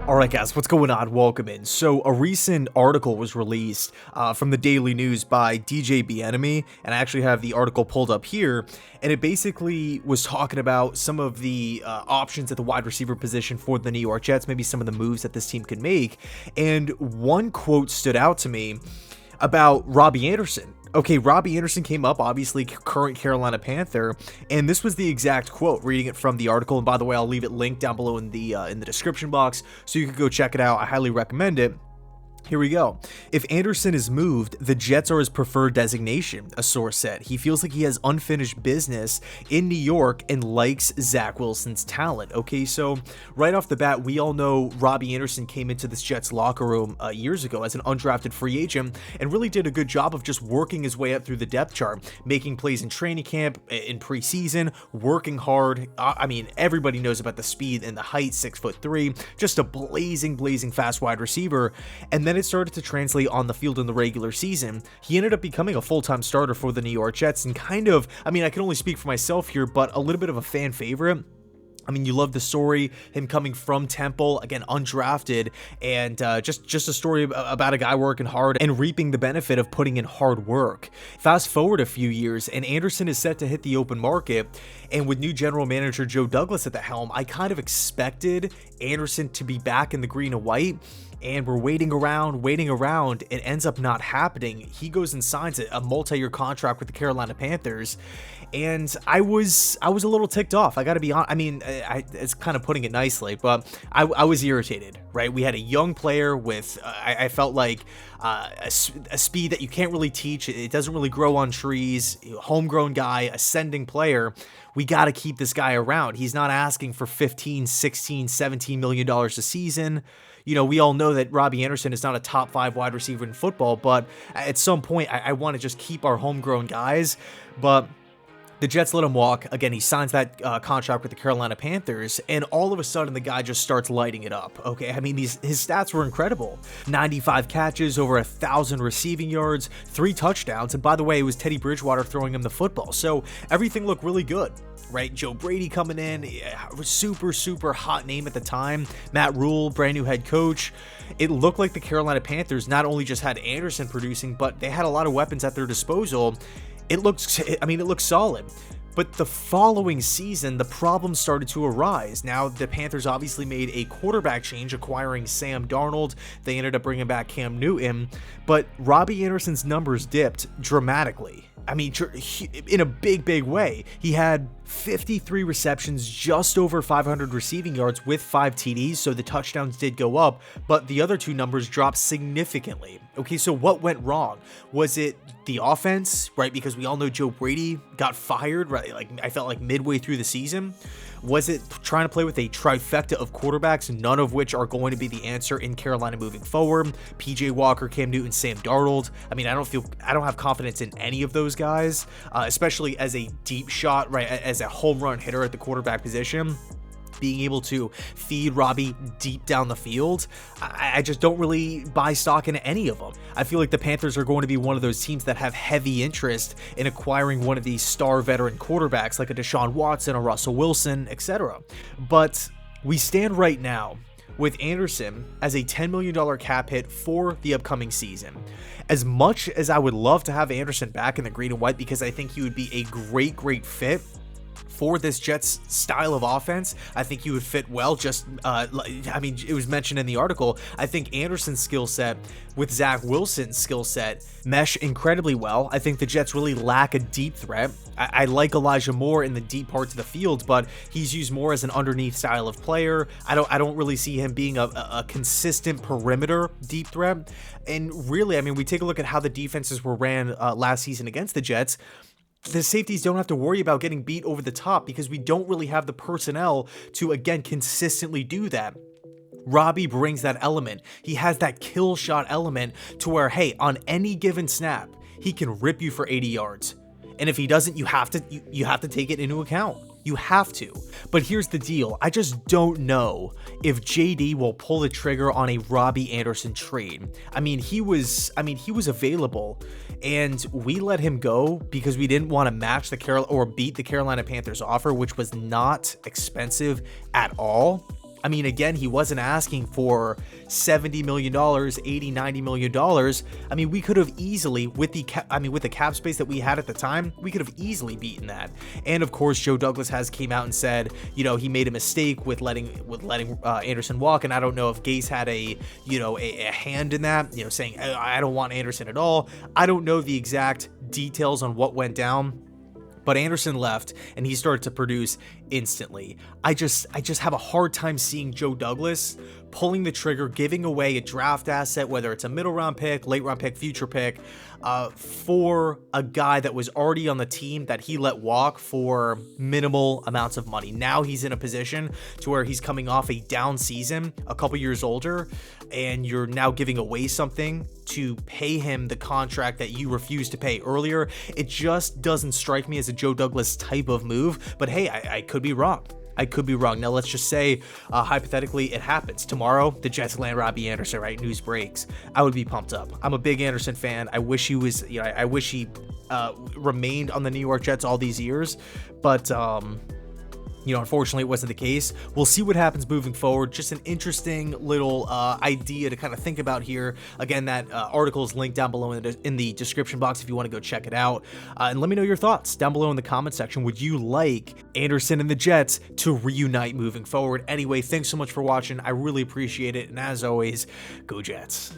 Alright guys, what's going on? Welcome in. So a recent article was released from the Daily News by DJ Bienemy, and I actually have the article pulled up here, and it basically was talking about some of the options at the wide receiver position for the New York Jets, maybe some of the moves that this team could make, and one quote stood out to me about Robby Anderson. Okay, Robby Anderson came up, obviously current Carolina Panther, and this was the exact quote, reading it from the article. And by the way, I'll leave it linked down below in the description box so you can go check it out. I highly recommend it. Here we go. If Anderson is moved, the Jets are his preferred designation, a source said. He feels like he has unfinished business in New York and likes Zach Wilson's talent. Okay, so right off the bat, we all know Robby Anderson came into this Jets locker room years ago as an undrafted free agent and really did a good job of just working his way up through the depth chart, making plays in training camp, in preseason, working hard. I mean, everybody knows about the speed and the height, 6'3", just a blazing fast wide receiver. And then it started to translate on the field in the regular season. He ended up becoming a full-time starter for the New York Jets and kind of, I mean, I can only speak for myself here, but a little bit of a fan favorite. I mean, you love the story, him coming from Temple, again, undrafted, and just a story about a guy working hard and reaping the benefit of putting in hard work. Fast forward a few years, and Anderson is set to hit the open market, and with new general manager Joe Douglas at the helm, I kind of expected Anderson to be back in the green and white, and we're waiting around. It ends up not happening. He goes and signs a multi-year contract with the Carolina Panthers, and I was a little ticked off. I got to be honest. I mean, it's kind of putting it nicely, but I was irritated, right? We had a young player with, I felt like a speed that you can't really teach. It doesn't really grow on trees. Homegrown guy, ascending player. We got to keep this guy around. He's not asking for $15, $16, $17 million a season. You know, we all know that Robby Anderson is not a top 5 wide receiver in football, but at some point, I want to just keep our homegrown guys. But the Jets let him walk. Again, he signs that contract with the Carolina Panthers, and all of a sudden, the guy just starts lighting it up. Okay, I mean, his stats were incredible. 95 catches, over 1,000 receiving yards, 3 touchdowns, and by the way, it was Teddy Bridgewater throwing him the football, so everything looked really good. Right, Joe Brady coming in, super hot name at the time. Matt Rule, brand new head coach. It looked like the Carolina Panthers not only just had Anderson producing, but they had a lot of weapons at their disposal. It looked solid. But the following season, the problems started to arise. Now, the Panthers obviously made a quarterback change, acquiring Sam Darnold. They ended up bringing back Cam Newton, but Robby Anderson's numbers dipped dramatically. I mean, in a big way. He had 53 receptions, just over 500 receiving yards with 5 TDs, so the touchdowns did go up, but the other 2 numbers dropped significantly. Okay, so what went wrong? Was it the offense, right? Because we all know Joe Brady got fired, right? Like, I felt like midway through the season. Was it trying to play with a trifecta of quarterbacks, none of which are going to be the answer in Carolina moving forward? PJ Walker, Cam Newton, Sam Darnold. I mean, I don't have confidence in any of those guys, especially as a deep shot, right? As a home run hitter at the quarterback position. Being able to feed Robby deep down the field, I just don't really buy stock in any of them. I feel like the Panthers are going to be one of those teams that have heavy interest in acquiring one of these star veteran quarterbacks like a Deshaun Watson, a Russell Wilson, etc. But we stand right now with Anderson as a $10 million cap hit for the upcoming season. As much as I would love to have Anderson back in the green and white, because I think he would be a great fit for this Jets style of offense, I think he would fit well. I mean, it was mentioned in the article, I think Anderson's skill set with Zach Wilson's skill set mesh incredibly well. I think the Jets really lack a deep threat. I like Elijah Moore in the deep parts of the field, but he's used more as an underneath style of player. I don't really see him being a consistent perimeter deep threat. And really, I mean, we take a look at how the defenses were ran last season against the Jets. The safeties don't have to worry about getting beat over the top because we don't really have the personnel to, again, consistently do that. Robby brings that element. He has that kill shot element to where, hey, on any given snap, he can rip you for 80 yards. And if he doesn't, you have to take it into account. You have to. But here's the deal. I just don't know if JD will pull the trigger on a Robby Anderson trade. I mean, he was available, and we let him go because we didn't want to match beat the Carolina Panthers offer, which was not expensive at all. I mean, again, he wasn't asking for $70 million, $80, $90 million. I mean, we could have easily, with the cap space that we had at the time, we could have easily beaten that. And of course, Joe Douglas has came out and said, you know, he made a mistake with letting Anderson walk. And I don't know if Gase had a hand in that, you know, saying, I don't want Anderson at all. I don't know the exact details on what went down. But Anderson left and he started to produce instantly. I just have a hard time seeing Joe Douglas pulling the trigger, giving away a draft asset, whether it's a middle round pick, late round pick, future pick, for a guy that was already on the team that he let walk for minimal amounts of money. Now he's in a position to where he's coming off a down season, a couple years older, and you're now giving away something to pay him the contract that you refused to pay earlier. It just doesn't strike me as a Joe Douglas type of move, but hey, I could be wrong. I could be wrong. Now, let's just say, hypothetically, it happens. Tomorrow, the Jets land Robby Anderson, right? News breaks. I would be pumped up. I'm a big Anderson fan. I wish he was, I wish he remained on the New York Jets all these years. But, unfortunately, it wasn't the case. We'll see what happens moving forward. Just an interesting little idea to kind of think about here. Again, that article is linked down below in the description box if you want to go check it out. And let me know your thoughts down below in the comment section. Would you like Anderson and the Jets to reunite moving forward? Anyway, thanks so much for watching. I really appreciate it. And as always, go Jets.